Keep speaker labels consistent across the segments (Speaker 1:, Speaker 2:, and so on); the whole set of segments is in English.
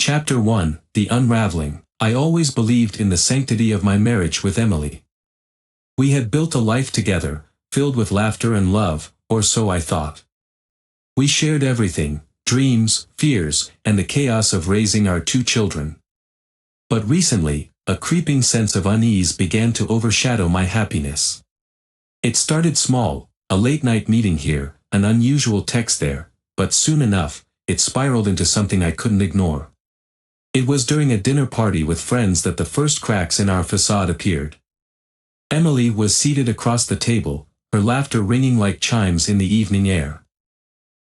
Speaker 1: Chapter 1, The Unraveling. I always believed in the sanctity of my marriage with Emily. We had built a life together, filled with laughter and love, or so I thought. We shared everything, dreams, fears, and the chaos of raising our 2 children. But recently, a creeping sense of unease began to overshadow my happiness. It started small, a late-night meeting here, an unusual text there, but soon enough, it spiraled into something I couldn't ignore. It was during a dinner party with friends that the first cracks in our facade appeared. Emily was seated across the table, her laughter ringing like chimes in the evening air.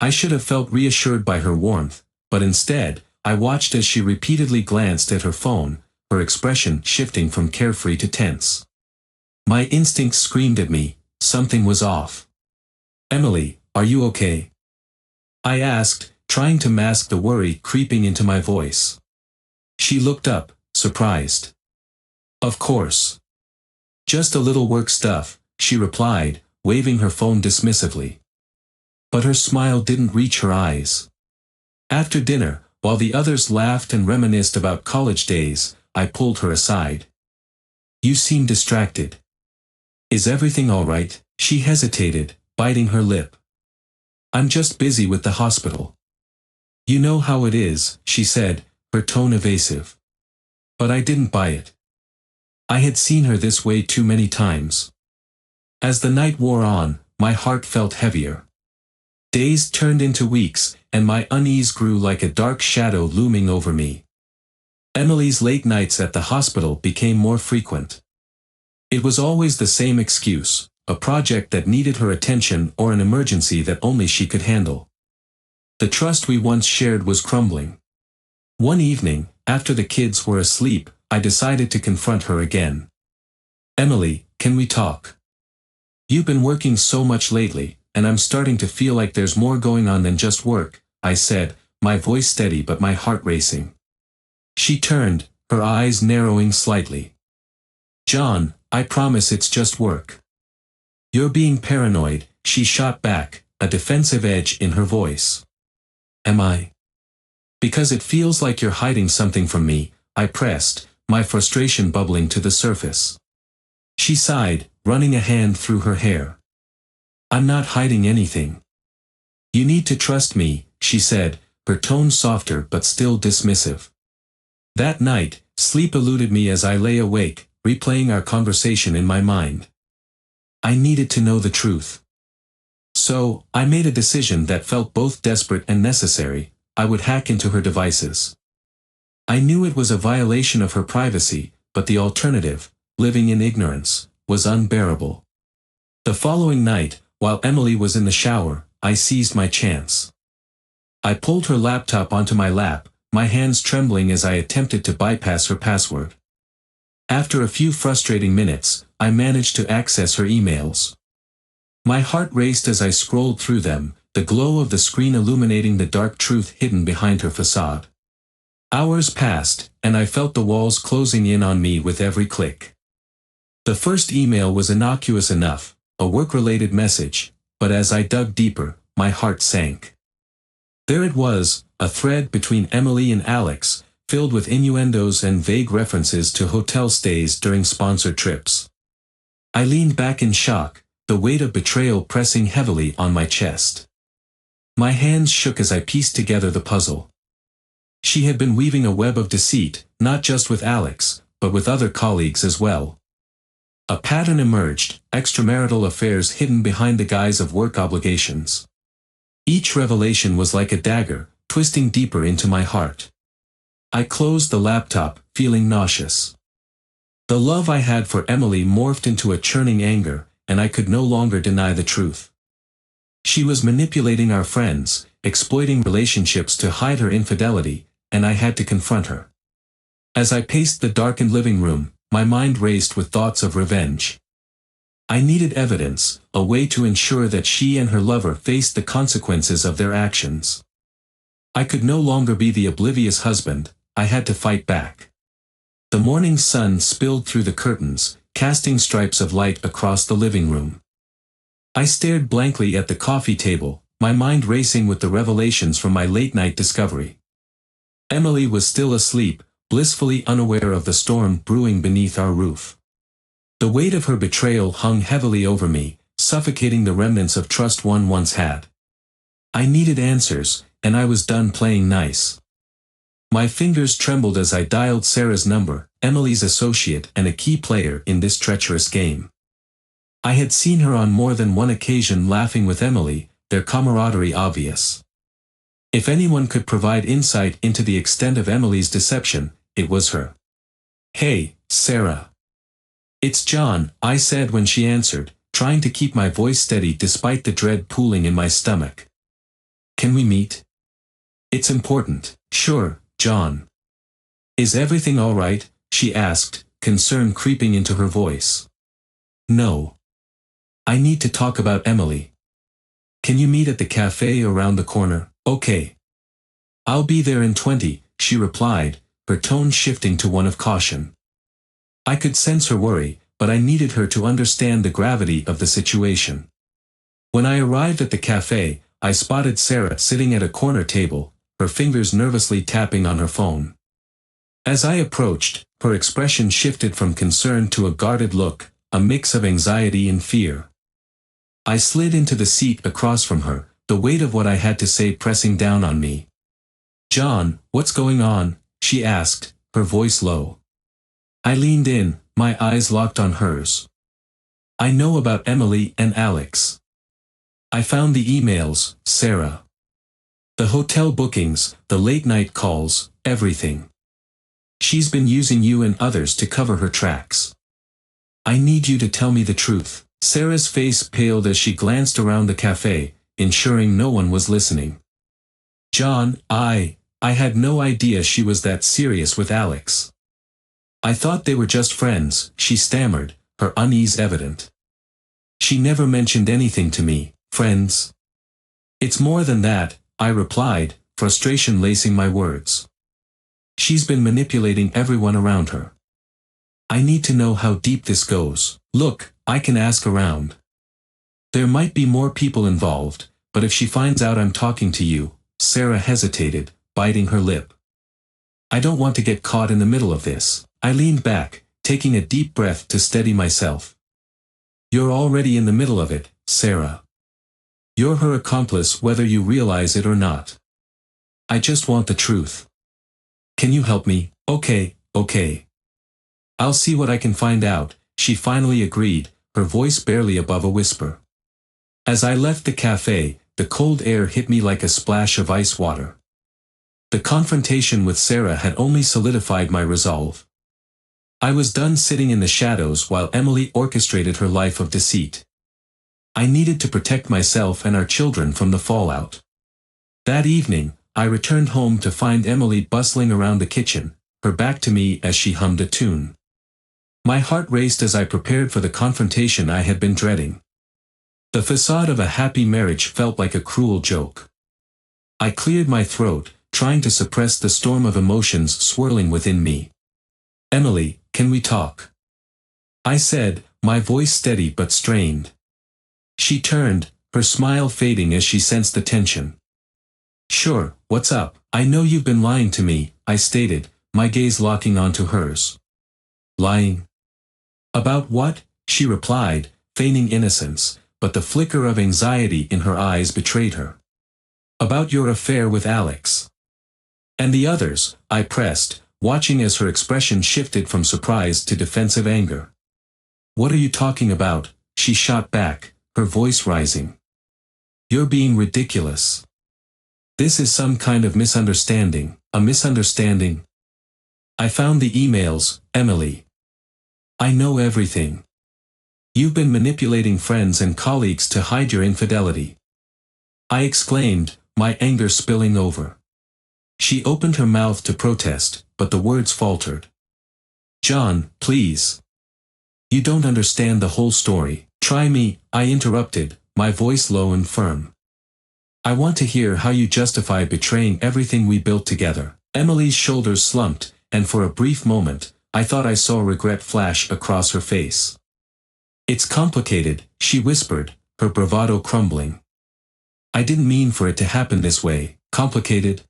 Speaker 1: I should have felt reassured by her warmth, but instead, I watched as she repeatedly glanced at her phone, her expression shifting from carefree to tense. My instincts screamed at me, something was off. "Emily, are you okay?" I asked, trying to mask the worry creeping into my voice. She looked up, surprised. "Of course. Just a little work stuff," she replied, waving her phone dismissively. But her smile didn't reach her eyes. After dinner, while the others laughed and reminisced about college days, I pulled her aside. "You seem distracted. Is everything all right?" She hesitated, biting her lip. "I'm just busy with the hospital." "You know how it is," she said, her tone evasive. But I didn't buy it. I had seen her this way too many times. As the night wore on, my heart felt heavier. Days turned into weeks, and my unease grew like a dark shadow looming over me. Emily's late nights at the hospital became more frequent. It was always the same excuse, a project that needed her attention or an emergency that only she could handle. The trust we once shared was crumbling. One evening, after the kids were asleep, I decided to confront her again. "Emily, can we talk? You've been working so much lately, and I'm starting to feel like there's more going on than just work," I said, my voice steady but my heart racing. She turned, her eyes narrowing slightly. "John, I promise it's just work." "You're being paranoid," she shot back, a defensive edge in her voice. "Am I?" "Because it feels like you're hiding something from me," I pressed, my frustration bubbling to the surface. She sighed, running a hand through her hair. "I'm not hiding anything. You need to trust me," she said, her tone softer but still dismissive. That night, sleep eluded me as I lay awake, replaying our conversation in my mind. I needed to know the truth. So, I made a decision that felt both desperate and necessary. I would hack into her devices. I knew it was a violation of her privacy, but the alternative, living in ignorance, was unbearable. The following night, while Emily was in the shower, I seized my chance. I pulled her laptop onto my lap, my hands trembling as I attempted to bypass her password. After a few frustrating minutes, I managed to access her emails. My heart raced as I scrolled through them, the glow of the screen illuminating the dark truth hidden behind her facade. Hours passed, and I felt the walls closing in on me with every click. The first email was innocuous enough, a work-related message, but as I dug deeper, my heart sank. There it was, a thread between Emily and Alex, filled with innuendos and vague references to hotel stays during sponsored trips. I leaned back in shock, the weight of betrayal pressing heavily on my chest. My hands shook as I pieced together the puzzle. She had been weaving a web of deceit, not just with Alex, but with other colleagues as well. A pattern emerged, extramarital affairs hidden behind the guise of work obligations. Each revelation was like a dagger, twisting deeper into my heart. I closed the laptop, feeling nauseous. The love I had for Emily morphed into a churning anger, and I could no longer deny the truth. She was manipulating our friends, exploiting relationships to hide her infidelity, and I had to confront her. As I paced the darkened living room, my mind raced with thoughts of revenge. I needed evidence, a way to ensure that she and her lover faced the consequences of their actions. I could no longer be the oblivious husband, I had to fight back. The morning sun spilled through the curtains, casting stripes of light across the living room. I stared blankly at the coffee table, my mind racing with the revelations from my late-night discovery. Emily was still asleep, blissfully unaware of the storm brewing beneath our roof. The weight of her betrayal hung heavily over me, suffocating the remnants of trust one once had. I needed answers, and I was done playing nice. My fingers trembled as I dialed Sarah's number, Emily's associate and a key player in this treacherous game. I had seen her on more than one occasion laughing with Emily, their camaraderie obvious. If anyone could provide insight into the extent of Emily's deception, it was her. "Hey, Sarah. It's John," I said when she answered, trying to keep my voice steady despite the dread pooling in my stomach. "Can we meet? It's important." "Sure, John." "Is everything all right?" she asked, concern creeping into her voice. "No. I need to talk about Emily. Can you meet at the cafe around the corner?" "Okay. I'll be there in 20, she replied, her tone shifting to one of caution. I could sense her worry, but I needed her to understand the gravity of the situation. When I arrived at the cafe, I spotted Sarah sitting at a corner table, her fingers nervously tapping on her phone. As I approached, her expression shifted from concern to a guarded look, a mix of anxiety and fear. I slid into the seat across from her, the weight of what I had to say pressing down on me. "John, what's going on?" she asked, her voice low. I leaned in, my eyes locked on hers. "I know about Emily and Alex. I found the emails, Sarah. The hotel bookings, the late-night calls, everything. She's been using you and others to cover her tracks. I need you to tell me the truth." Sarah's face paled as she glanced around the cafe, ensuring no one was listening. "John, I had no idea she was that serious with Alex. I thought they were just friends," she stammered, her unease evident. "She never mentioned anything to me, friends." "It's more than that," I replied, frustration lacing my words. "She's been manipulating everyone around her. I need to know how deep this goes. Look, I can ask around. There might be more people involved, but if she finds out I'm talking to you," Sarah hesitated, biting her lip. "I don't want to get caught in the middle of this." I leaned back, taking a deep breath to steady myself. "You're already in the middle of it, Sarah. You're her accomplice whether you realize it or not. I just want the truth. Can you help me?" Okay. I'll see what I can find out," she finally agreed, her voice barely above a whisper. As I left the cafe, the cold air hit me like a splash of ice water. The confrontation with Sarah had only solidified my resolve. I was done sitting in the shadows while Emily orchestrated her life of deceit. I needed to protect myself and our children from the fallout. That evening, I returned home to find Emily bustling around the kitchen, her back to me as she hummed a tune. My heart raced as I prepared for the confrontation I had been dreading. The facade of a happy marriage felt like a cruel joke. I cleared my throat, trying to suppress the storm of emotions swirling within me. "Emily, can we talk?" I said, my voice steady but strained. She turned, her smile fading as she sensed the tension. "Sure, what's up?" "I know you've been lying to me," I stated, my gaze locking onto hers. "Lying? About what?" she replied, feigning innocence, but the flicker of anxiety in her eyes betrayed her. "About your affair with Alex." "And the others," I pressed, watching as her expression shifted from surprise to defensive anger. "What are you talking about?" she shot back, her voice rising. "You're being ridiculous. This is some kind of misunderstanding." "A misunderstanding?" "I found the emails, Emily. I know everything. You've been manipulating friends and colleagues to hide your infidelity." I exclaimed, my anger spilling over. She opened her mouth to protest, but the words faltered. "John, please. You don't understand the whole story." "Try me," I interrupted, my voice low and firm. "I want to hear how you justify betraying everything we built together." Emily's shoulders slumped, and for a brief moment, I thought I saw regret flash across her face. "It's complicated," she whispered, her bravado crumbling. "I didn't mean for it to happen this way." "Complicated?"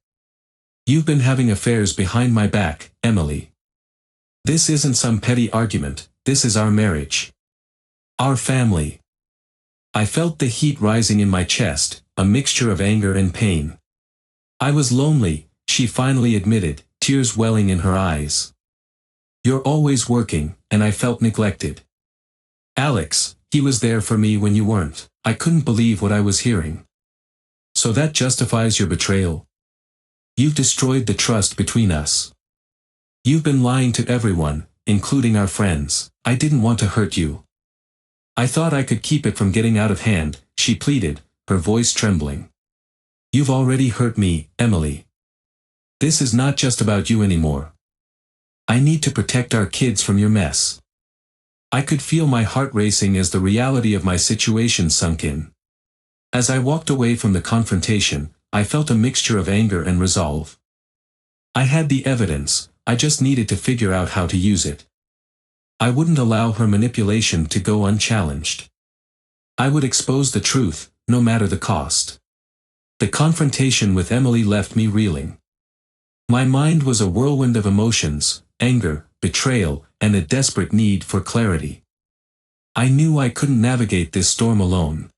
Speaker 1: You've been having affairs behind my back, Emily. This isn't some petty argument, this is our marriage. Our family. I felt the heat rising in my chest, a mixture of anger and pain. I was lonely, she finally admitted, tears welling in her eyes. You're always working, and I felt neglected. Alex, he was there for me when you weren't. I couldn't believe what I was hearing. So that justifies your betrayal? You've destroyed the trust between us. You've been lying to everyone, including our friends. I didn't want to hurt you. I thought I could keep it from getting out of hand, she pleaded, her voice trembling. You've already hurt me, Emily. This is not just about you anymore. I need to protect our kids from your mess. I could feel my heart racing as the reality of my situation sunk in. As I walked away from the confrontation, I felt a mixture of anger and resolve. I had the evidence, I just needed to figure out how to use it. I wouldn't allow her manipulation to go unchallenged. I would expose the truth, no matter the cost. The confrontation with Emily left me reeling. My mind was a whirlwind of emotions, anger, betrayal, and a desperate need for clarity. I knew I couldn't navigate this storm alone.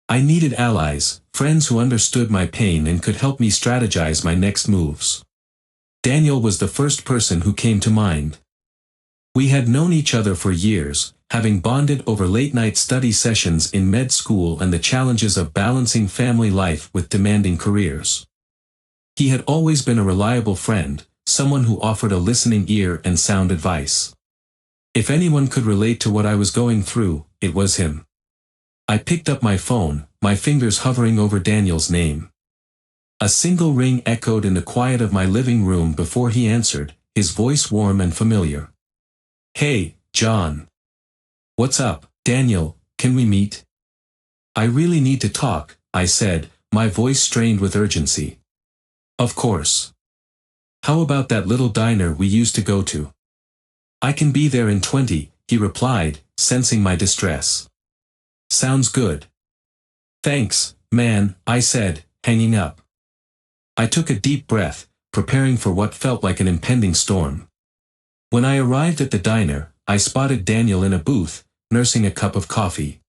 Speaker 1: I needed allies, friends who understood my pain and could help me strategize my next moves. Daniel was the first person who came to mind. We had known each other for years, having bonded over late-night study sessions in med school and the challenges of balancing family life with demanding careers. He had always been a reliable friend, someone who offered a listening ear and sound advice. If anyone could relate to what I was going through, it was him. I picked up my phone, my fingers hovering over Daniel's name. A single ring echoed in the quiet of my living room before he answered, his voice warm and familiar. Hey, John. What's up, Daniel, can we meet? I really need to talk, I said, my voice strained with urgency. Of course. How about that little diner we used to go to? I can be there in 20, he replied, sensing my distress. Sounds good. Thanks, man, I said, hanging up. I took a deep breath, preparing for what felt like an impending storm. When I arrived at the diner, I spotted Daniel in a booth, nursing a cup of coffee.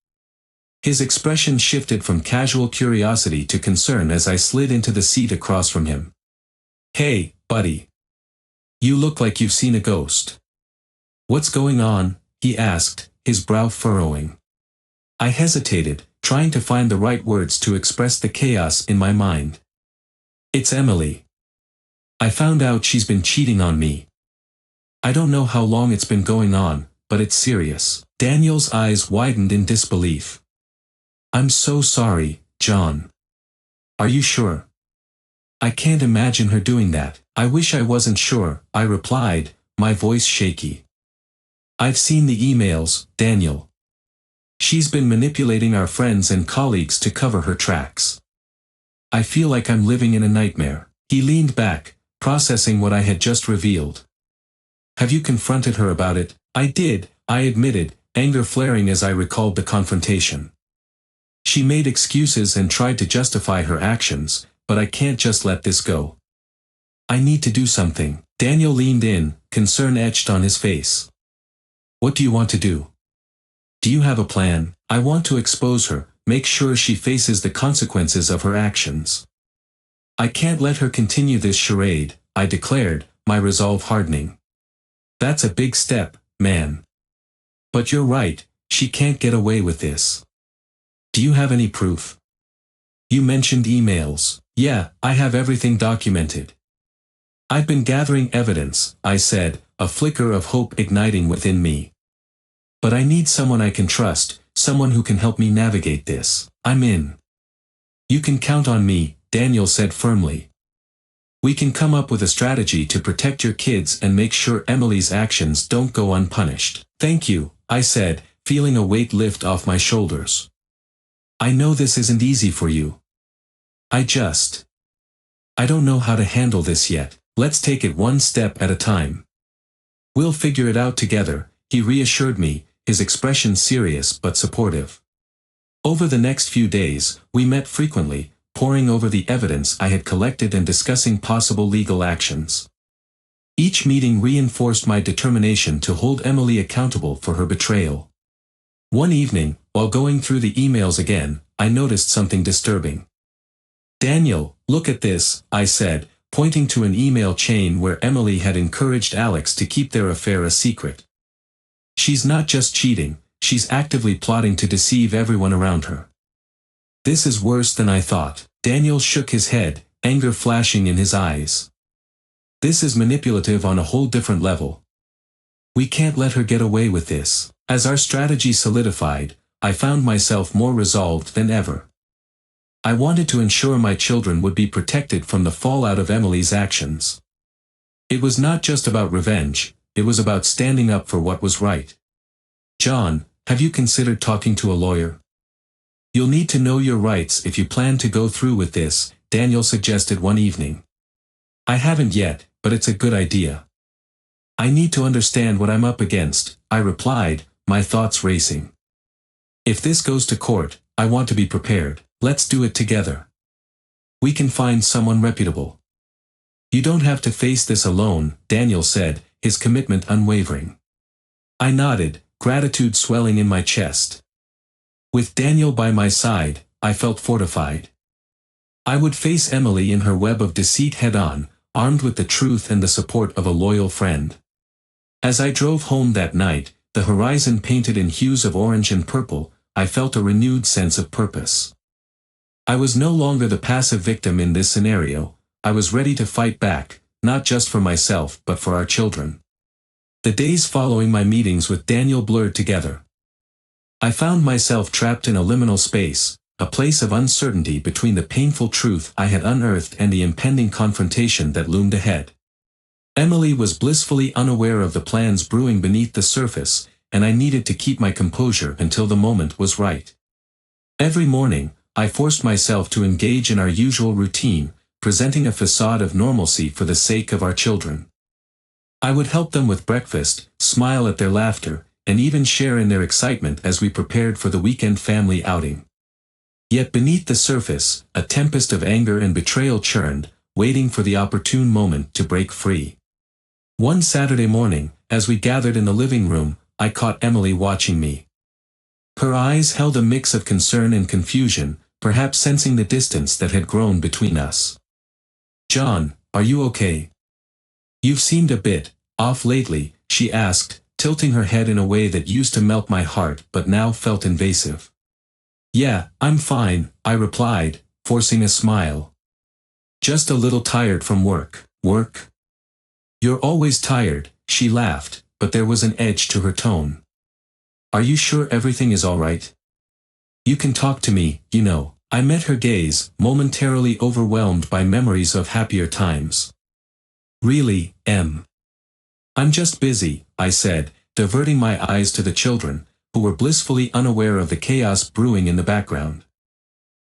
Speaker 1: His expression shifted from casual curiosity to concern as I slid into the seat across from him. Hey, buddy. You look like you've seen a ghost. What's going on? He asked, his brow furrowing. I hesitated, trying to find the right words to express the chaos in my mind. It's Emily. I found out she's been cheating on me. I don't know how long it's been going on, but it's serious. Daniel's eyes widened in disbelief. I'm so sorry, John. Are you sure? I can't imagine her doing that. I wish I wasn't sure, I replied, my voice shaky. I've seen the emails, Daniel. She's been manipulating our friends and colleagues to cover her tracks. I feel like I'm living in a nightmare. He leaned back, processing what I had just revealed. Have you confronted her about it? I did, I admitted, anger flaring as I recalled the confrontation. She made excuses and tried to justify her actions, but I can't just let this go. I need to do something. Daniel leaned in, concern etched on his face. What do you want to do? Do you have a plan? I want to expose her, make sure she faces the consequences of her actions. I can't let her continue this charade, I declared, my resolve hardening. That's a big step, man. But you're right, she can't get away with this. Do you have any proof? You mentioned emails. Yeah, I have everything documented. I've been gathering evidence, I said, a flicker of hope igniting within me. But I need someone I can trust, someone who can help me navigate this. I'm in. You can count on me, Daniel said firmly. We can come up with a strategy to protect your kids and make sure Emily's actions don't go unpunished. Thank you, I said, feeling a weight lift off my shoulders. I know this isn't easy for you. I don't know how to handle this yet. Let's take it one step at a time. We'll figure it out together, he reassured me, his expression serious but supportive. Over the next few days, we met frequently, poring over the evidence I had collected and discussing possible legal actions. Each meeting reinforced my determination to hold Emily accountable for her betrayal. One evening, while going through the emails again, I noticed something disturbing. "Daniel, look at this," I said, pointing to an email chain where Emily had encouraged Alex to keep their affair a secret. "She's not just cheating, she's actively plotting to deceive everyone around her." "This is worse than I thought." Daniel shook his head, anger flashing in his eyes. "This is manipulative on a whole different level. We can't let her get away with this." As our strategy solidified, I found myself more resolved than ever. I wanted to ensure my children would be protected from the fallout of Emily's actions. It was not just about revenge, it was about standing up for what was right. "John, have you considered talking to a lawyer? You'll need to know your rights if you plan to go through with this," Daniel suggested one evening. "I haven't yet, but it's a good idea. I need to understand what I'm up against," I replied, my thoughts racing. "If this goes to court, I want to be prepared. Let's do it together. We can find someone reputable." "You don't have to face this alone," Daniel said, his commitment unwavering. I nodded, gratitude swelling in my chest. With Daniel by my side, I felt fortified. I would face Emily in her web of deceit head-on, armed with the truth and the support of a loyal friend. As I drove home that night, the horizon painted in hues of orange and purple, I felt a renewed sense of purpose. I was no longer the passive victim in this scenario. I was ready to fight back, not just for myself but for our children. The days following my meetings with Daniel blurred together. I found myself trapped in a liminal space, a place of uncertainty between the painful truth I had unearthed and the impending confrontation that loomed ahead. Emily was blissfully unaware of the plans brewing beneath the surface, and I needed to keep my composure until the moment was right. Every morning, I forced myself to engage in our usual routine, presenting a facade of normalcy for the sake of our children. I would help them with breakfast, smile at their laughter, and even share in their excitement as we prepared for the weekend family outing. Yet beneath the surface, a tempest of anger and betrayal churned, waiting for the opportune moment to break free. One Saturday morning, as we gathered in the living room, I caught Emily watching me. Her eyes held a mix of concern and confusion, perhaps sensing the distance that had grown between us. "John, are you okay? You've seemed a bit off lately," she asked, tilting her head in a way that used to melt my heart but now felt invasive. "Yeah, I'm fine," I replied, forcing a smile. "Just a little tired from work." "Work? You're always tired," she laughed, but there was an edge to her tone. "Are you sure everything is all right? You can talk to me, you know." I met her gaze, momentarily overwhelmed by memories of happier times. "Really, Em? I'm just busy," I said, diverting my eyes to the children, who were blissfully unaware of the chaos brewing in the background.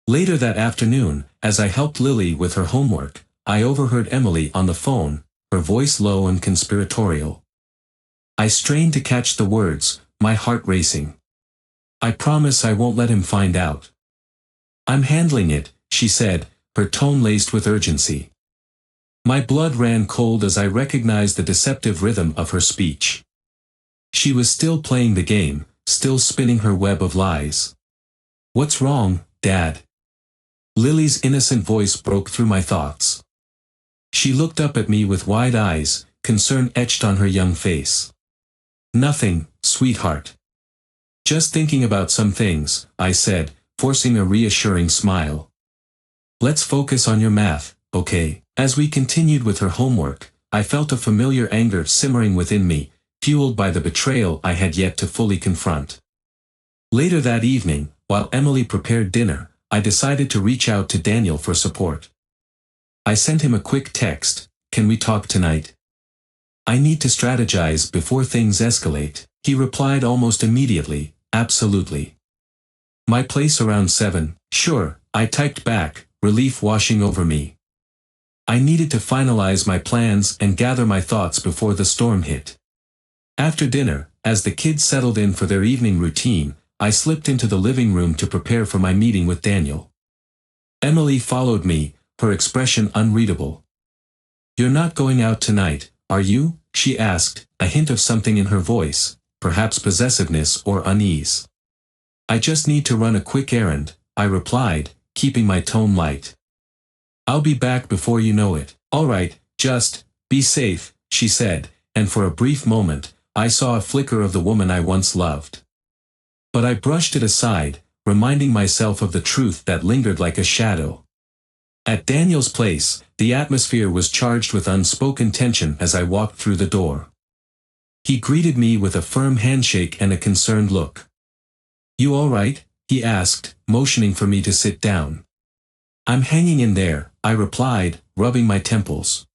Speaker 1: Later that afternoon, as I helped Lily with her homework, I overheard Emily on the phone, her voice low and conspiratorial. I strained to catch the words, my heart racing. "I promise I won't let him find out." "I'm handling it," she said, her tone laced with urgency. My blood ran cold as I recognized the deceptive rhythm of her speech. She was still playing the game, still spinning her web of lies. "What's wrong, Dad?" Lily's innocent voice broke through my thoughts. She looked up at me with wide eyes, concern etched on her young face. "Nothing, sweetheart. Just thinking about some things," I said, forcing a reassuring smile. "Let's focus on your math, okay?" As we continued with her homework, I felt a familiar anger simmering within me, fueled by the betrayal I had yet to fully confront. Later that evening, while Emily prepared dinner, I decided to reach out to Daniel for support. I sent him a quick text, "Can we talk tonight? I need to strategize before things escalate." He replied almost immediately, "Absolutely. My place around 7, sure," I typed back, relief washing over me. I needed to finalize my plans and gather my thoughts before the storm hit. After dinner, as the kids settled in for their evening routine, I slipped into the living room to prepare for my meeting with Daniel. Emily followed me, her expression unreadable. "You're not going out tonight, are you?" she asked, a hint of something in her voice, perhaps possessiveness or unease. "I just need to run a quick errand," I replied, keeping my tone light. "I'll be back before you know it." "All right, just be safe," she said, and for a brief moment, I saw a flicker of the woman I once loved. But I brushed it aside, reminding myself of the truth that lingered like a shadow. At Daniel's place, the atmosphere was charged with unspoken tension as I walked through the door. He greeted me with a firm handshake and a concerned look. "You all right?" he asked, motioning for me to sit down. "I'm hanging in there," I replied, rubbing my temples.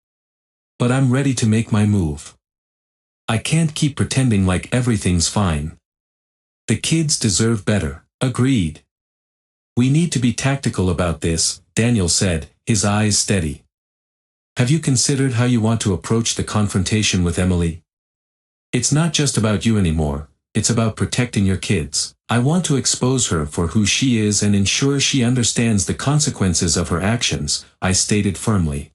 Speaker 1: "But I'm ready to make my move. I can't keep pretending like everything's fine. The kids deserve better." "Agreed. We need to be tactical about this," Daniel said, his eyes steady. "Have you considered how you want to approach the confrontation with Emily? It's not just about you anymore, it's about protecting your kids. I want to expose her for who she is and ensure she understands the consequences of her actions," I stated firmly.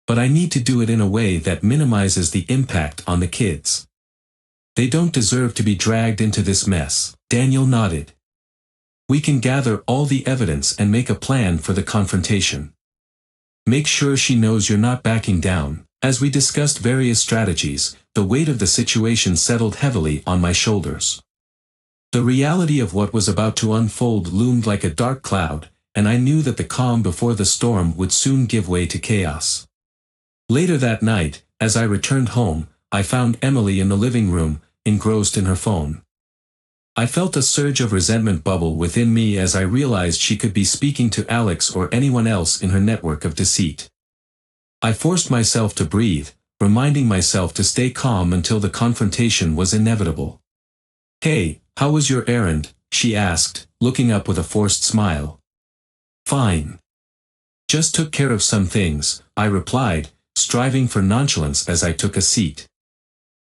Speaker 1: "But I need to do it in a way that minimizes the impact on the kids. They don't deserve to be dragged into this mess." Daniel nodded. "We can gather all the evidence and make a plan for the confrontation. Make sure she knows you're not backing down." As we discussed various strategies, the weight of the situation settled heavily on my shoulders. The reality of what was about to unfold loomed like a dark cloud, and I knew that the calm before the storm would soon give way to chaos. Later that night, as I returned home, I found Emily in the living room, engrossed in her phone. I felt a surge of resentment bubble within me as I realized she could be speaking to Alex or anyone else in her network of deceit. I forced myself to breathe, reminding myself to stay calm until the confrontation was inevitable. "Hey, how was your errand?" she asked, looking up with a forced smile. "Fine. Just took care of some things," I replied, striving for nonchalance as I took a seat.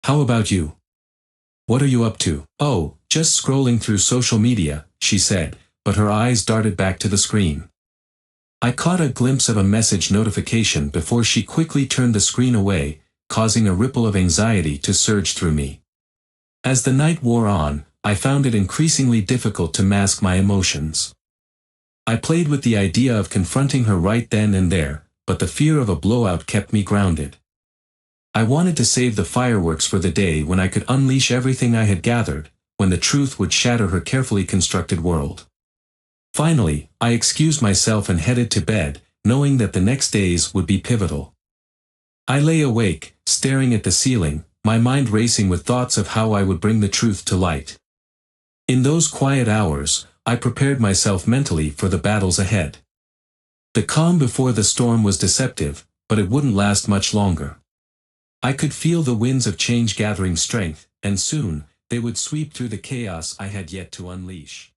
Speaker 1: "How about you? What are you up to?" "Oh, just scrolling through social media," she said, but her eyes darted back to the screen. I caught a glimpse of a message notification before she quickly turned the screen away, causing a ripple of anxiety to surge through me. As the night wore on, I found it increasingly difficult to mask my emotions. I played with the idea of confronting her right then and there, but the fear of a blowout kept me grounded. I wanted to save the fireworks for the day when I could unleash everything I had gathered, when the truth would shatter her carefully constructed world. Finally, I excused myself and headed to bed, knowing that the next days would be pivotal. I lay awake, staring at the ceiling, my mind racing with thoughts of how I would bring the truth to light. In those quiet hours, I prepared myself mentally for the battles ahead. The calm before the storm was deceptive, but it wouldn't last much longer. I could feel the winds of change gathering strength, and soon, they would sweep through the chaos I had yet to unleash.